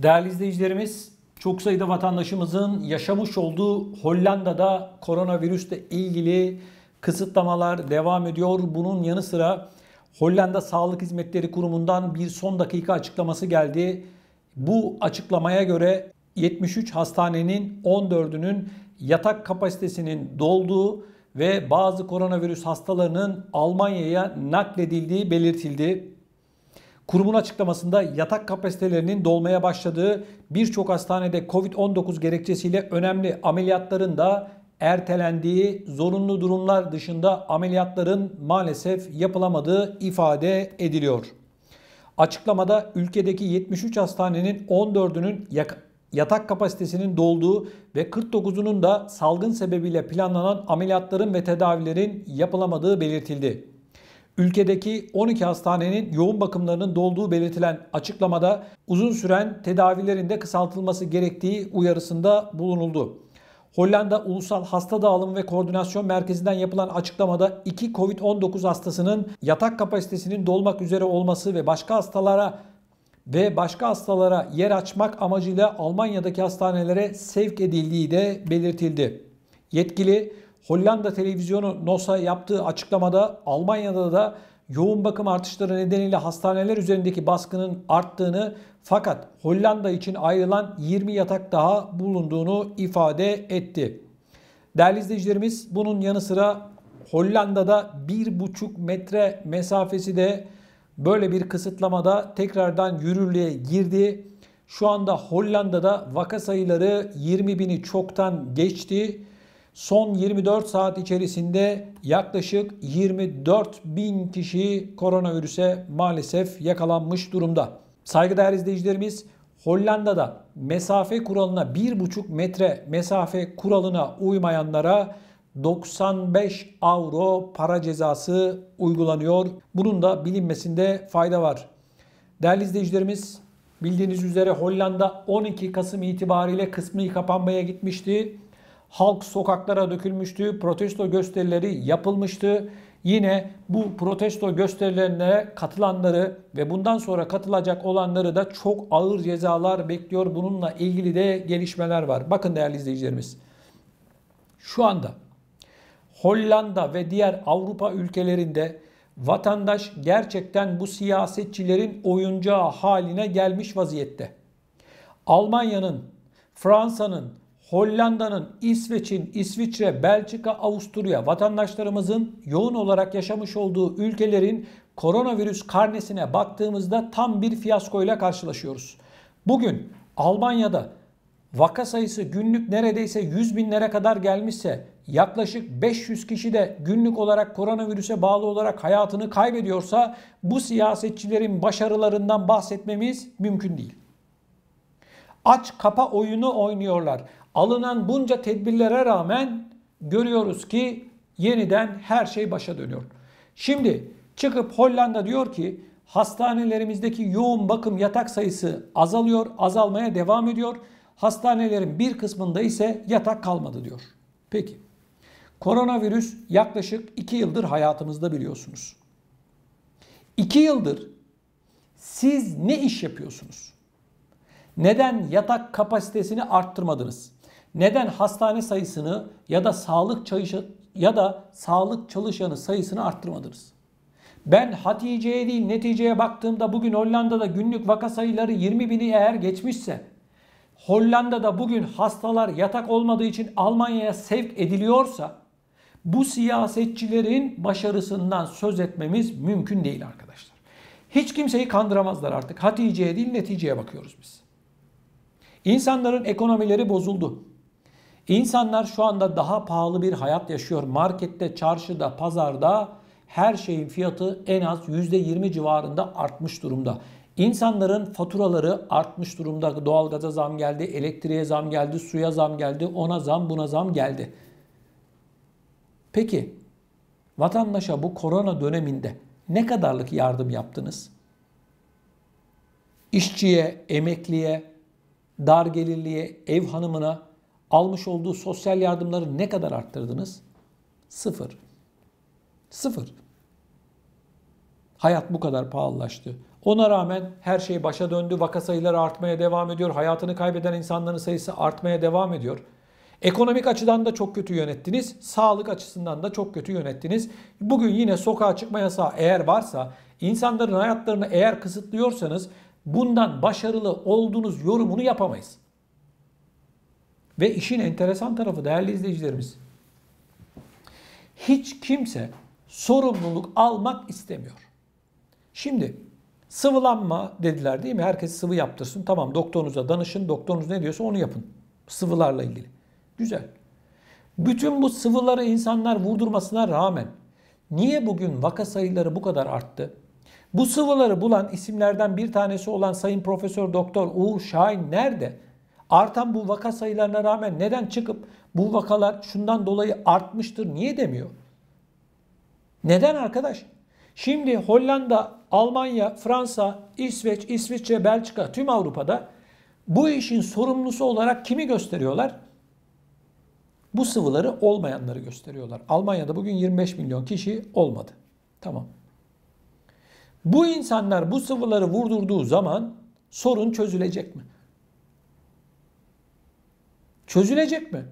Değerli izleyicilerimiz, çok sayıda vatandaşımızın yaşamış olduğu Hollanda'da koronavirüsle ilgili kısıtlamalar devam ediyor. Bunun yanı sıra Hollanda Sağlık Hizmetleri Kurumu'ndan bir son dakika açıklaması geldi. Bu açıklamaya göre 73 hastanenin 14'ünün yatak kapasitesinin dolduğu ve bazı koronavirüs hastalarının Almanya'ya nakledildiği belirtildi. Kurumun açıklamasında yatak kapasitelerinin dolmaya başladığı, birçok hastanede Covid-19 gerekçesiyle önemli ameliyatların da ertelendiği, zorunlu durumlar dışında ameliyatların maalesef yapılamadığı ifade ediliyor. Açıklamada ülkedeki 73 hastanenin 14'ünün yatak kapasitesinin dolduğu ve 49'unun da salgın sebebiyle planlanan ameliyatların ve tedavilerin yapılamadığı belirtildi. Ülkedeki 12 hastanenin yoğun bakımlarının dolduğu belirtilen açıklamada uzun süren tedavilerin de kısaltılması gerektiği uyarısında bulunuldu. Hollanda Ulusal Hasta Dağılımı ve Koordinasyon Merkezi'nden yapılan açıklamada 2 Covid-19 hastasının yatak kapasitesinin dolmak üzere olması ve başka hastalara yer açmak amacıyla Almanya'daki hastanelere sevk edildiği de belirtildi. Yetkili Hollanda televizyonu NOS'a yaptığı açıklamada Almanya'da da yoğun bakım artışları nedeniyle hastaneler üzerindeki baskının arttığını, fakat Hollanda için ayrılan 20 yatak daha bulunduğunu ifade etti. Değerli izleyicilerimiz, bunun yanı sıra Hollanda'da 1,5 metre mesafesi de böyle bir kısıtlamada tekrardan yürürlüğe girdi. Şu anda Hollanda'da vaka sayıları 20.000'i çoktan geçti. Son 24 saat içerisinde yaklaşık 24.000 kişi koronavirüse maalesef yakalanmış durumda. Saygıdeğer izleyicilerimiz, Hollanda'da mesafe kuralına 1,5 metre mesafe kuralına uymayanlara 95 avro para cezası uygulanıyor. Bunun da bilinmesinde fayda var. Değerli izleyicilerimiz, bildiğiniz üzere Hollanda 12 Kasım itibariyle kısmi kapanmaya gitmişti. Halk sokaklara dökülmüştü, protesto gösterileri yapılmıştı. Yine bu protesto gösterilerine katılanları ve bundan sonra katılacak olanları da çok ağır cezalar bekliyor. Bununla ilgili de gelişmeler var. Bakın değerli izleyicilerimiz, şu anda Hollanda ve diğer Avrupa ülkelerinde vatandaş gerçekten bu siyasetçilerin oyuncağı haline gelmiş vaziyette. Almanya'nın, Fransa'nın, Hollanda'nın, İsveç'in, İsviçre, Belçika, Avusturya vatandaşlarımızın yoğun olarak yaşamış olduğu ülkelerin koronavirüs karnesine baktığımızda tam bir fiyaskoyla karşılaşıyoruz. Bugün Almanya'da vaka sayısı günlük neredeyse 100.000'lere kadar gelmişse, yaklaşık 500 kişi de günlük olarak koronavirüse bağlı olarak hayatını kaybediyorsa, bu siyasetçilerin başarılarından bahsetmemiz mümkün değil. Aç kapa oyunu oynuyorlar. Alınan bunca tedbirlere rağmen görüyoruz ki yeniden her şey başa dönüyor. Şimdi çıkıp Hollanda diyor ki hastanelerimizdeki yoğun bakım yatak sayısı azalıyor, azalmaya devam ediyor. Hastanelerin bir kısmında ise yatak kalmadı diyor. Peki, koronavirüs yaklaşık 2 yıldır hayatımızda, biliyorsunuz. 2 yıldır siz ne iş yapıyorsunuz? Neden yatak kapasitesini arttırmadınız? Neden hastane sayısını ya da sağlık çalışanı sayısını arttırmadınız? Ben Hatice'ye değil neticeye baktığımda bugün Hollanda'da günlük vaka sayıları 20.000'i eğer geçmişse, Hollanda'da bugün hastalar yatak olmadığı için Almanya'ya sevk ediliyorsa, bu siyasetçilerin başarısından söz etmemiz mümkün değil arkadaşlar. Hiç kimseyi kandıramazlar artık. Hatice'ye değil neticeye bakıyoruz biz. İnsanların ekonomileri bozuldu. İnsanlar şu anda daha pahalı bir hayat yaşıyor. Markette, çarşıda, pazarda her şeyin fiyatı en az %20 civarında artmış durumda. İnsanların faturaları artmış durumda. Doğalgaza zam geldi, elektriğe zam geldi, suya zam geldi, ona zam, buna zam geldi. Peki, vatandaşa bu korona döneminde ne kadarlık yardım yaptınız? İşçiye, emekliye, dar gelirliye, ev hanımına almış olduğu sosyal yardımları ne kadar arttırdınız? Sıfır. Sıfır. Hayat bu kadar pahalılaştı. Ona rağmen her şey başa döndü. Vaka sayıları artmaya devam ediyor. Hayatını kaybeden insanların sayısı artmaya devam ediyor. Ekonomik açıdan da çok kötü yönettiniz. Sağlık açısından da çok kötü yönettiniz. Bugün yine sokağa çıkma yasağı eğer varsa, insanların hayatlarını eğer kısıtlıyorsanız bundan başarılı olduğunuz yorumunu yapamayız. Ve işin enteresan tarafı değerli izleyicilerimiz, hiç kimse sorumluluk almak istemiyor. Şimdi sıvılanma dediler değil mi? Herkes sıvı yaptırsın. Tamam, doktorunuza danışın. Doktorunuz ne diyorsa onu yapın. Sıvılarla ilgili. Güzel. Bütün bu sıvıları insanlar vurdurmasına rağmen niye bugün vaka sayıları bu kadar arttı? Bu sıvıları bulan isimlerden bir tanesi olan Sayın Profesör Doktor Uğur Şahin nerede? Artan bu vaka sayılarına rağmen neden çıkıp bu vakalar şundan dolayı artmıştır niye demiyor? Neden arkadaş? Şimdi Hollanda, Almanya, Fransa, İsveç, İsviçre, Belçika, tüm Avrupa'da bu işin sorumlusu olarak kimi gösteriyorlar? Bu sıvıları olmayanları gösteriyorlar. Almanya'da bugün 25 milyon kişi olmadı. Tamam. Bu insanlar bu sıvıları vurdurduğu zaman sorun çözülecek mi? Çözülecek mi?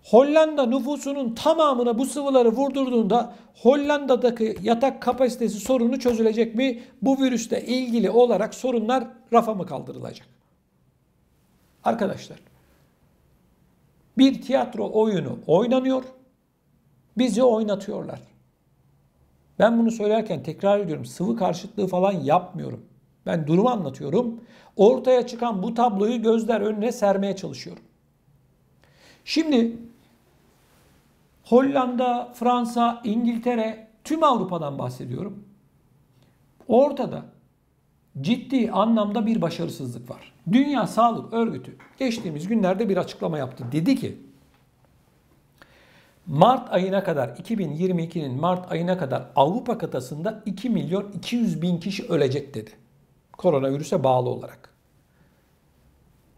Hollanda nüfusunun tamamına bu sıvıları vurdurduğunda Hollanda'daki yatak kapasitesi sorunu çözülecek mi? Bu virüsle ilgili olarak sorunlar rafa mı kaldırılacak? Arkadaşlar, bir tiyatro oyunu oynanıyor, bizi oynatıyorlar. Ben bunu söylerken tekrar ediyorum, sıvı karşıtlığı falan yapmıyorum. Ben durumu anlatıyorum. Ortaya çıkan bu tabloyu gözler önüne sermeye çalışıyorum. Şimdi Hollanda, Fransa, İngiltere, tüm Avrupa'dan bahsediyorum. Ortada ciddi anlamda bir başarısızlık var. Dünya Sağlık Örgütü geçtiğimiz günlerde bir açıklama yaptı. Dedi ki Mart ayına kadar 2022'nin Mart ayına kadar Avrupa kıtasında 2 milyon 200 bin kişi ölecek dedi. Koronavirüse bağlı olarak.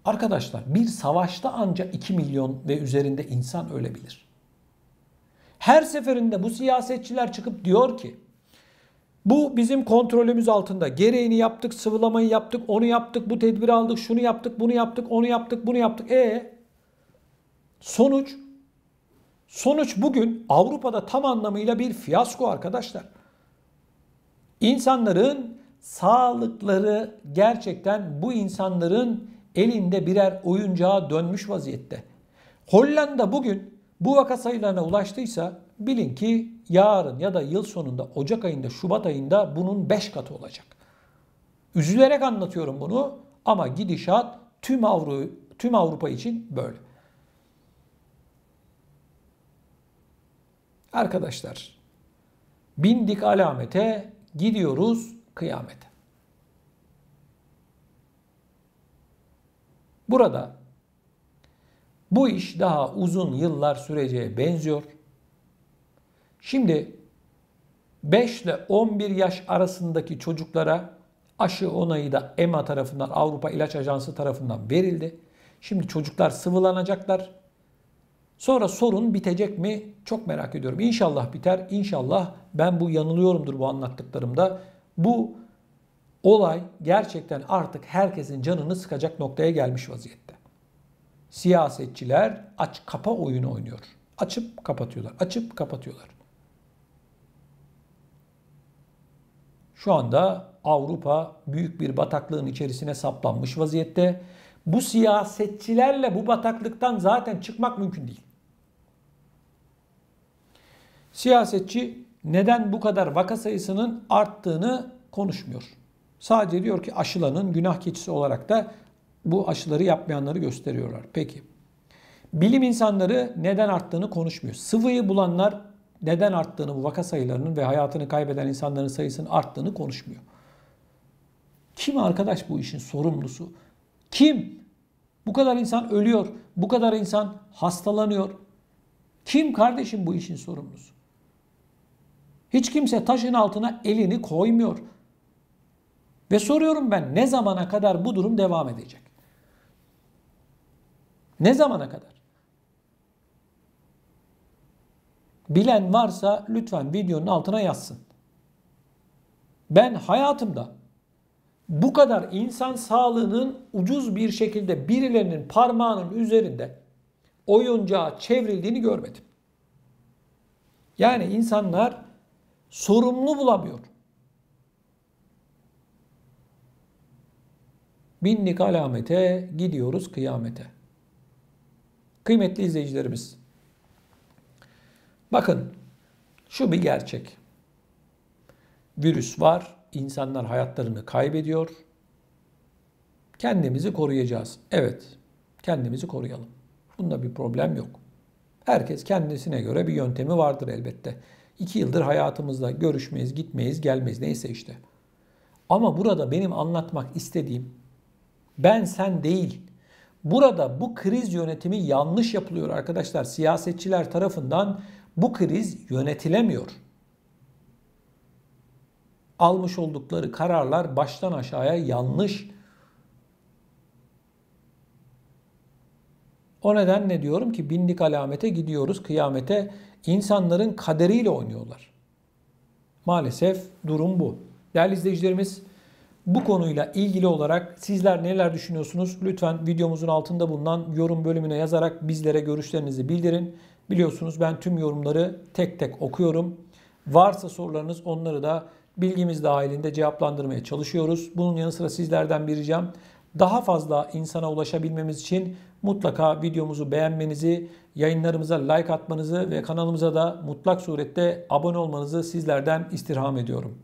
Arkadaşlar bir savaşta ancak 2 milyon ve üzerinde insan ölebilir. Her seferinde bu siyasetçiler çıkıp diyor ki bu bizim kontrolümüz altında. Gereğini yaptık, sıvılamayı yaptık, onu yaptık, bu tedbiri aldık, şunu yaptık, bunu yaptık, onu yaptık, bunu yaptık. Sonuç bugün Avrupa'da tam anlamıyla bir fiyasko arkadaşlar. İnsanların sağlıkları gerçekten bu insanların elinde birer oyuncağa dönmüş vaziyette. Hollanda bugün bu vaka sayılarına ulaştıysa bilin ki yarın ya da yıl sonunda Ocak ayında, Şubat ayında bunun 5 katı olacak. Üzülerek anlatıyorum bunu ama gidişat tüm Avrupa için böyle. Arkadaşlar, bindik alamete, gidiyoruz kıyamete. Burada bu iş daha uzun yıllar süreceğe benziyor. Şimdi 5 ile 11 yaş arasındaki çocuklara aşı onayı da EMA tarafından, Avrupa İlaç Ajansı tarafından verildi. Şimdi çocuklar sıvılanacaklar. Sonra sorun bitecek mi? Çok merak ediyorum. İnşallah biter. İnşallah ben bu yanılıyorumdur bu anlattıklarımda. Bu olay gerçekten artık herkesin canını sıkacak noktaya gelmiş vaziyette. Siyasetçiler aç kapa oyunu oynuyor. Açıp kapatıyorlar. Açıp kapatıyorlar. Şu anda Avrupa büyük bir bataklığın içerisine saplanmış vaziyette. Bu siyasetçilerle bu bataklıktan zaten çıkmak mümkün değil. Siyasetçi neden bu kadar vaka sayısının arttığını konuşmuyor. Sadece diyor ki aşılanın günah keçisi olarak da bu aşıları yapmayanları gösteriyorlar. Peki. Bilim insanları neden arttığını konuşmuyor. Sıvıyı bulanlar neden arttığını, bu vaka sayılarının ve hayatını kaybeden insanların sayısının arttığını konuşmuyor. Kim arkadaş bu işin sorumlusu? Kim? Bu kadar insan ölüyor, bu kadar insan hastalanıyor. Kim kardeşim bu işin sorumlusu? Hiç kimse taşın altına elini koymuyor. Ve soruyorum ben, ne zamana kadar bu durum devam edecek? Ne zamana kadar? Bilen varsa lütfen videonun altına yazsın. Ben hayatımda bu kadar insan sağlığının ucuz bir şekilde birilerinin parmağının üzerinde oyuncağa çevrildiğini görmedim. Yani insanlar sorumlu bulamıyor. Bindik alamete, gidiyoruz kıyamete. Kıymetli izleyicilerimiz, bakın şu bir gerçek. Virüs var, insanlar hayatlarını kaybediyor. Kendimizi koruyacağız. Evet, kendimizi koruyalım. Bunda bir problem yok. Herkes kendisine göre bir yöntemi vardır elbette. 2 yıldır hayatımızda görüşmeyiz, gitmeyiz, gelmeyiz neyse işte. Ama burada benim anlatmak istediğim ben sen değil. Burada bu kriz yönetimi yanlış yapılıyor arkadaşlar. Siyasetçiler tarafından bu kriz yönetilemiyor. Almış oldukları kararlar baştan aşağıya yanlış. O nedenle diyorum ki bindik alamete gidiyoruz kıyamete. İnsanların kaderiyle oynuyorlar. Maalesef durum bu. Değerli izleyicilerimiz, bu konuyla ilgili olarak sizler neler düşünüyorsunuz? Lütfen videomuzun altında bulunan yorum bölümüne yazarak bizlere görüşlerinizi bildirin. Biliyorsunuz ben tüm yorumları tek tek okuyorum. Varsa sorularınız onları da bilgimiz dahilinde cevaplandırmaya çalışıyoruz. Bunun yanı sıra sizlerden bir ricam, daha fazla insana ulaşabilmemiz için mutlaka videomuzu beğenmenizi, yayınlarımıza like atmanızı ve kanalımıza da mutlak surette abone olmanızı sizlerden istirham ediyorum.